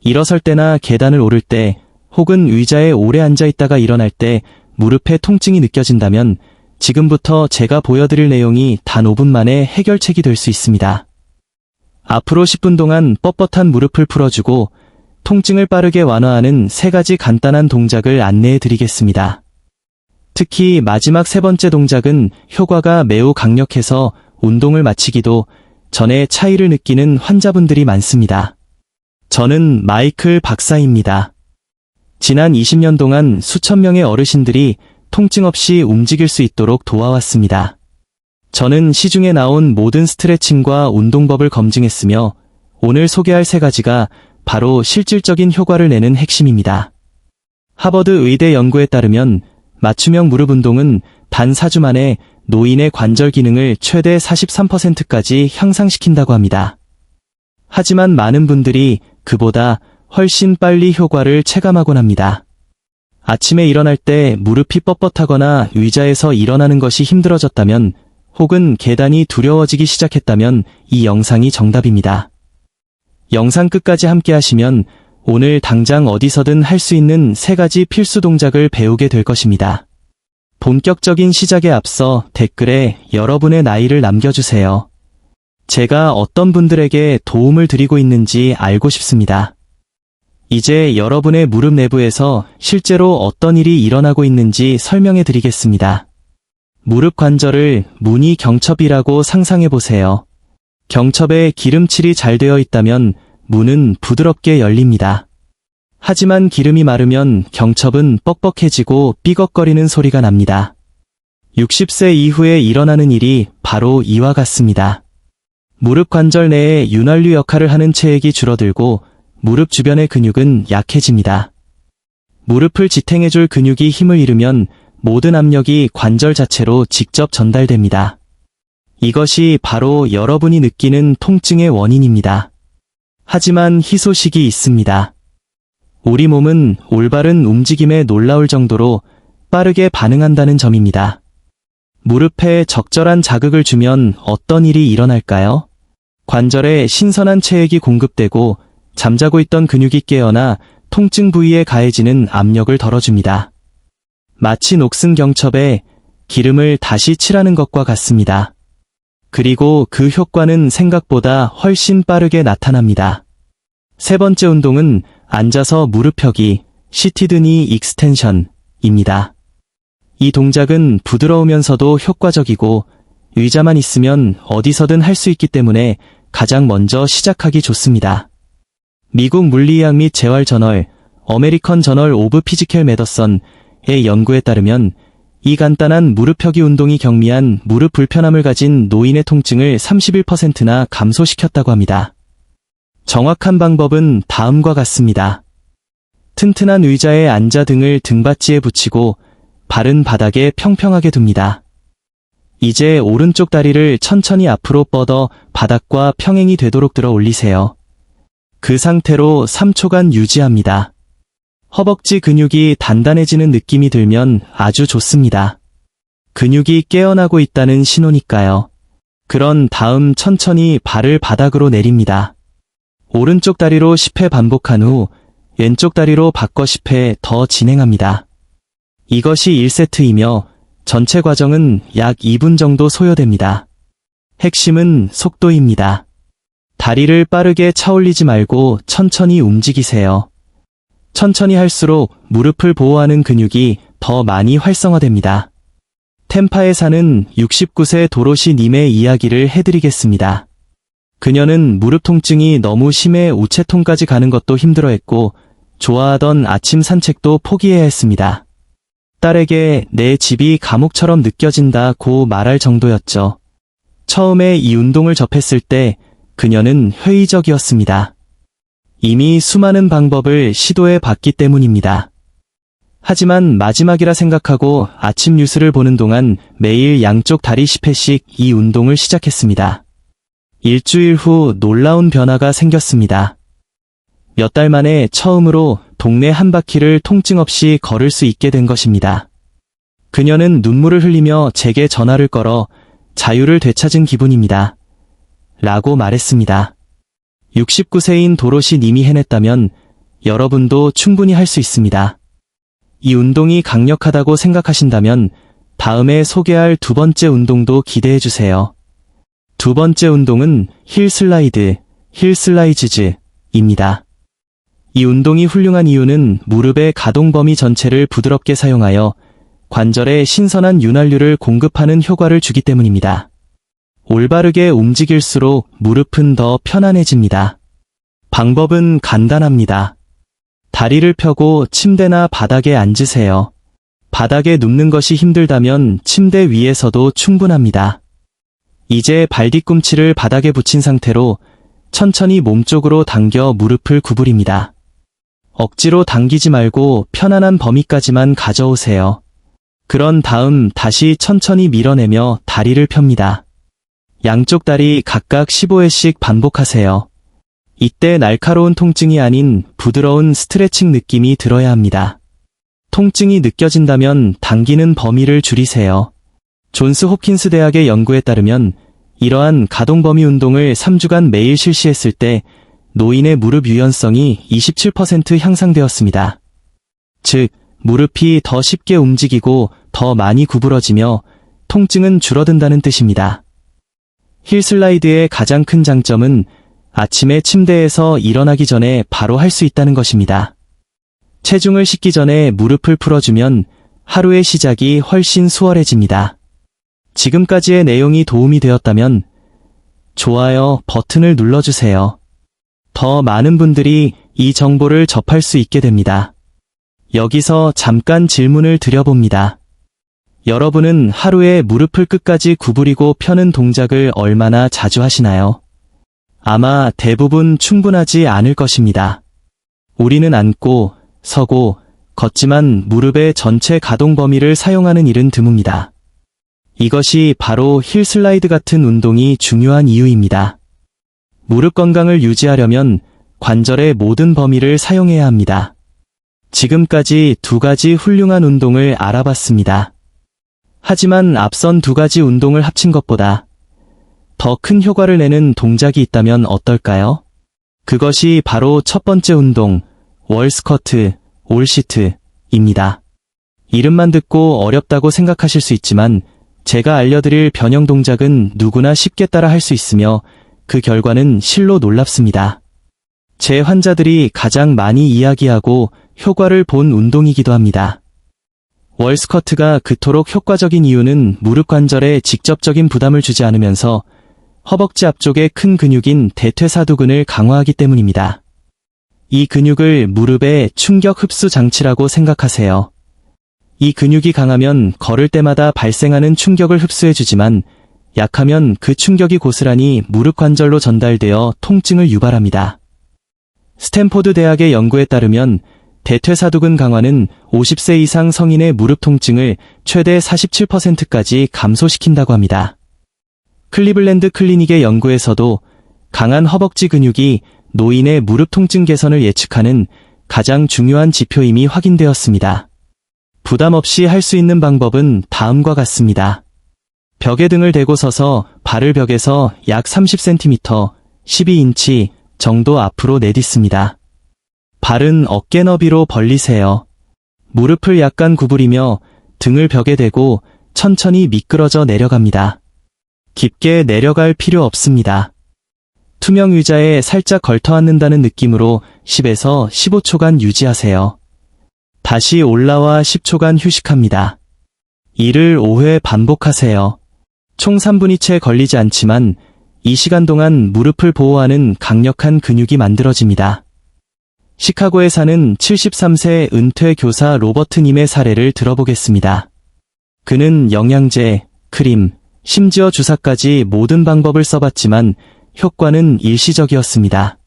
일어설 때나 계단을 오를 때 혹은 의자에 오래 앉아 있다가 일어날 때 무릎에 통증이 느껴진다면 지금부터 제가 보여드릴 내용이 단 5분 만에 해결책이 될 수 있습니다. 앞으로 10분 동안 뻣뻣한 무릎을 풀어주고 통증을 빠르게 완화하는 3가지 간단한 동작을 안내해 드리겠습니다. 특히 마지막 3번째 동작은 효과가 매우 강력해서 운동을 마치기도 전에 차이를 느끼는 환자분들이 많습니다. 저는 마이클 박사입니다. 지난 20년 동안 수천 명의 어르신들이 통증 없이 움직일 수 있도록 도와왔습니다. 저는 시중에 나온 모든 스트레칭과 운동법을 검증했으며 오늘 소개할 3가지가 바로 실질적인 효과를 내는 핵심입니다. 하버드 의대 연구에 따르면 맞춤형 무릎 운동은 단 4주 만에 노인의 관절 기능을 최대 43%까지 향상시킨다고 합니다. 하지만 많은 분들이 그보다 훨씬 빨리 효과를 체감하곤 합니다. 아침에 일어날 때 무릎이 뻣뻣하거나 의자에서 일어나는 것이 힘들어졌다면 혹은 계단이 두려워지기 시작했다면 이 영상이 정답입니다. 영상 끝까지 함께 하시면 오늘 당장 어디서든 할 수 있는 3가지 필수 동작을 배우게 될 것입니다. 본격적인 시작에 앞서 댓글에 여러분의 나이를 남겨주세요. 제가 어떤 분들에게 도움을 드리고 있는지 알고 싶습니다. 이제 여러분의 무릎 내부에서 실제로 어떤 일이 일어나고 있는지 설명해 드리겠습니다. 무릎 관절을 무늬 경첩이라고 상상해 보세요. 경첩에 기름칠이 잘 되어 있다면 문은 부드럽게 열립니다. 하지만 기름이 마르면 경첩은 뻑뻑해지고 삐걱거리는 소리가 납니다. 60세 이후에 일어나는 일이 바로 이와 같습니다. 무릎 관절 내에 윤활유 역할을 하는 체액이 줄어들고 무릎 주변의 근육은 약해집니다. 무릎을 지탱해줄 근육이 힘을 잃으면 모든 압력이 관절 자체로 직접 전달됩니다. 이것이 바로 여러분이 느끼는 통증의 원인입니다. 하지만 희소식이 있습니다. 우리 몸은 올바른 움직임에 놀라울 정도로 빠르게 반응한다는 점입니다. 무릎에 적절한 자극을 주면 어떤 일이 일어날까요? 관절에 신선한 체액이 공급되고 잠자고 있던 근육이 깨어나 통증 부위에 가해지는 압력을 덜어줍니다. 마치 녹슨 경첩에 기름을 다시 칠하는 것과 같습니다. 그리고 그 효과는 생각보다 훨씬 빠르게 나타납니다. 3번째 운동은 앉아서 무릎 펴기, 시티드 니 익스텐션입니다. 이 동작은 부드러우면서도 효과적이고 의자만 있으면 어디서든 할 수 있기 때문에 가장 먼저 시작하기 좋습니다. 미국 물리의학 및 재활 저널, 어메리컨 저널 오브 피지컬 메더선의 연구에 따르면 이 간단한 무릎 펴기 운동이 경미한 무릎 불편함을 가진 노인의 통증을 31%나 감소시켰다고 합니다. 정확한 방법은 다음과 같습니다. 튼튼한 의자에 앉아 등을 등받이에 붙이고 발은 바닥에 평평하게 둡니다. 이제 오른쪽 다리를 천천히 앞으로 뻗어 바닥과 평행이 되도록 들어 올리세요. 그 상태로 3초간 유지합니다. 허벅지 근육이 단단해지는 느낌이 들면 아주 좋습니다. 근육이 깨어나고 있다는 신호니까요. 그런 다음 천천히 발을 바닥으로 내립니다. 오른쪽 다리로 10회 반복한 후 왼쪽 다리로 바꿔 10회 더 진행합니다. 이것이 1세트이며 전체 과정은 약 2분 정도 소요됩니다. 핵심은 속도입니다. 다리를 빠르게 차올리지 말고 천천히 움직이세요. 천천히 할수록 무릎을 보호하는 근육이 더 많이 활성화됩니다. 템파에 사는 69세 도로시 님의 이야기를 해드리겠습니다. 그녀는 무릎 통증이 너무 심해 우체통까지 가는 것도 힘들어했고 좋아하던 아침 산책도 포기해야 했습니다. 딸에게 내 집이 감옥처럼 느껴진다고 말할 정도였죠. 처음에 이 운동을 접했을 때 그녀는 회의적이었습니다. 이미 수많은 방법을 시도해 봤기 때문입니다. 하지만 마지막이라 생각하고 아침 뉴스를 보는 동안 매일 양쪽 다리 10회씩 이 운동을 시작했습니다. 일주일 후 놀라운 변화가 생겼습니다. 몇 달 만에 처음으로 동네 한 바퀴를 통증 없이 걸을 수 있게 된 것입니다. 그녀는 눈물을 흘리며 제게 전화를 걸어 자유를 되찾은 기분입니다. 라고 말했습니다. 69세인 도로시 님이 해냈다면 여러분도 충분히 할 수 있습니다. 이 운동이 강력하다고 생각하신다면 다음에 소개할 두 번째 운동도 기대해 주세요. 두 번째 운동은 힐 슬라이드, 힐 슬라이즈즈입니다. 이 운동이 훌륭한 이유는 무릎의 가동 범위 전체를 부드럽게 사용하여 관절에 신선한 윤활유를 공급하는 효과를 주기 때문입니다. 올바르게 움직일수록 무릎은 더 편안해집니다. 방법은 간단합니다. 다리를 펴고 침대나 바닥에 앉으세요. 바닥에 눕는 것이 힘들다면 침대 위에서도 충분합니다. 이제 발 뒤꿈치를 바닥에 붙인 상태로 천천히 몸쪽으로 당겨 무릎을 구부립니다. 억지로 당기지 말고 편안한 범위까지만 가져오세요. 그런 다음 다시 천천히 밀어내며 다리를 펴니다. 양쪽 다리 각각 15회씩 반복하세요. 이때 날카로운 통증이 아닌 부드러운 스트레칭 느낌이 들어야 합니다. 통증이 느껴진다면 당기는 범위를 줄이세요. 존스 홉킨스 대학의 연구에 따르면 이러한 가동 범위 운동을 3주간 매일 실시했을 때 노인의 무릎 유연성이 27% 향상되었습니다. 즉, 무릎이 더 쉽게 움직이고 더 많이 구부러지며 통증은 줄어든다는 뜻입니다. 힐 슬라이드의 가장 큰 장점은 아침에 침대에서 일어나기 전에 바로 할 수 있다는 것입니다. 체중을 싣기 전에 무릎을 풀어주면 하루의 시작이 훨씬 수월해집니다. 지금까지의 내용이 도움이 되었다면 좋아요 버튼을 눌러주세요. 더 많은 분들이 이 정보를 접할 수 있게 됩니다. 여기서 잠깐 질문을 드려봅니다. 여러분은 하루에 무릎을 끝까지 구부리고 펴는 동작을 얼마나 자주 하시나요? 아마 대부분 충분하지 않을 것입니다. 우리는 앉고, 서고, 걷지만 무릎의 전체 가동 범위를 사용하는 일은 드뭅니다. 이것이 바로 힐 슬라이드 같은 운동이 중요한 이유입니다. 무릎 건강을 유지하려면 관절의 모든 범위를 사용해야 합니다. 지금까지 두 가지 훌륭한 운동을 알아봤습니다. 하지만 앞선 두 가지 운동을 합친 것보다 더 큰 효과를 내는 동작이 있다면 어떨까요? 그것이 바로 첫 번째 운동, 월스쿼트, 올시트입니다. 이름만 듣고 어렵다고 생각하실 수 있지만 제가 알려드릴 변형 동작은 누구나 쉽게 따라 할 수 있으며 그 결과는 실로 놀랍습니다. 제 환자들이 가장 많이 이야기하고 효과를 본 운동이기도 합니다. 월스쿼트가 그토록 효과적인 이유는 무릎 관절에 직접적인 부담을 주지 않으면서 허벅지 앞쪽의 큰 근육인 대퇴사두근을 강화하기 때문입니다. 이 근육을 무릎의 충격 흡수 장치라고 생각하세요. 이 근육이 강하면 걸을 때마다 발생하는 충격을 흡수해주지만 약하면 그 충격이 고스란히 무릎 관절로 전달되어 통증을 유발합니다. 스탠포드 대학의 연구에 따르면 대퇴사두근 강화는 50세 이상 성인의 무릎 통증을 최대 47%까지 감소시킨다고 합니다. 클리블랜드 클리닉의 연구에서도 강한 허벅지 근육이 노인의 무릎 통증 개선을 예측하는 가장 중요한 지표임이 확인되었습니다. 부담 없이 할 수 있는 방법은 다음과 같습니다. 벽에 등을 대고 서서 발을 벽에서 약 30cm, 12인치 정도 앞으로 내딛습니다. 발은 어깨 너비로 벌리세요. 무릎을 약간 구부리며 등을 벽에 대고 천천히 미끄러져 내려갑니다. 깊게 내려갈 필요 없습니다. 투명 의자에 살짝 걸터앉는다는 느낌으로 10에서 15초간 유지하세요. 다시 올라와 10초간 휴식합니다. 이를 5회 반복하세요. 총 3분이 채 걸리지 않지만 이 시간 동안 무릎을 보호하는 강력한 근육이 만들어집니다. 시카고에 사는 73세 은퇴 교사 로버트님의 사례를 들어보겠습니다. 그는 영양제, 크림, 심지어 주사까지 모든 방법을 써봤지만 효과는 일시적이었습니다.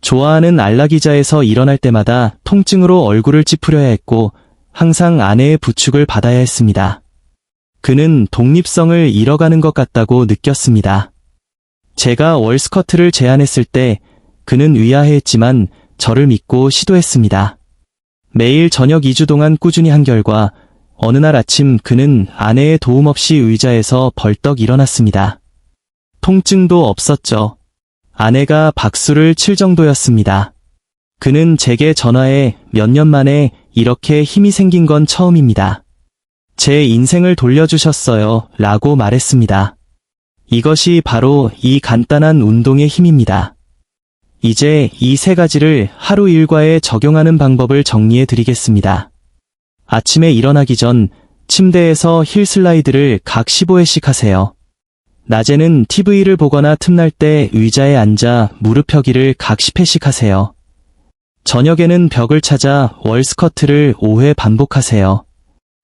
좋아하는 안락의자에서 일어날 때마다 통증으로 얼굴을 찌푸려야 했고 항상 아내의 부축을 받아야 했습니다. 그는 독립성을 잃어가는 것 같다고 느꼈습니다. 제가 월스쿼트를 제안했을 때 그는 의아해했지만 저를 믿고 시도했습니다. 매일 저녁 2주 동안 꾸준히 한 결과 어느 날 아침 그는 아내의 도움 없이 의자에서 벌떡 일어났습니다. 통증도 없었죠. 아내가 박수를 칠 정도였습니다. 그는 제게 전화해 몇 년 만에 이렇게 힘이 생긴 건 처음입니다. 제 인생을 돌려주셨어요. 라고 말했습니다. 이것이 바로 이 간단한 운동의 힘입니다. 이제 이 세 가지를 하루 일과에 적용하는 방법을 정리해 드리겠습니다. 아침에 일어나기 전 침대에서 힐 슬라이드를 각 15회씩 하세요. 낮에는 TV를 보거나 틈날 때 의자에 앉아 무릎 펴기를 각 10회씩 하세요. 저녁에는 벽을 찾아 월 스쿼트를 5회 반복하세요.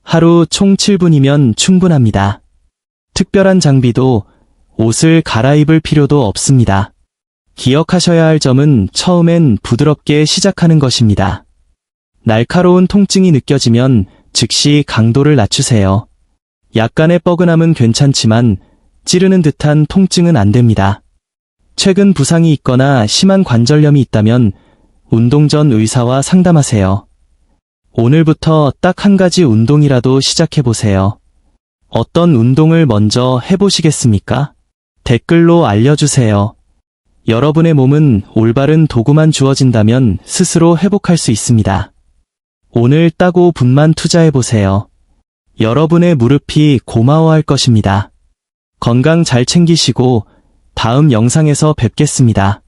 하루 총 7분이면 충분합니다. 특별한 장비도 옷을 갈아입을 필요도 없습니다. 기억하셔야 할 점은 처음엔 부드럽게 시작하는 것입니다. 날카로운 통증이 느껴지면 즉시 강도를 낮추세요. 약간의 뻐근함은 괜찮지만 찌르는 듯한 통증은 안 됩니다. 최근 부상이 있거나 심한 관절염이 있다면 운동 전 의사와 상담하세요. 오늘부터 딱 한 가지 운동이라도 시작해보세요. 어떤 운동을 먼저 해보시겠습니까? 댓글로 알려주세요. 여러분의 몸은 올바른 도구만 주어진다면 스스로 회복할 수 있습니다. 오늘 딱 5분만 투자해보세요. 여러분의 무릎이 고마워할 것입니다. 건강 잘 챙기시고 다음 영상에서 뵙겠습니다.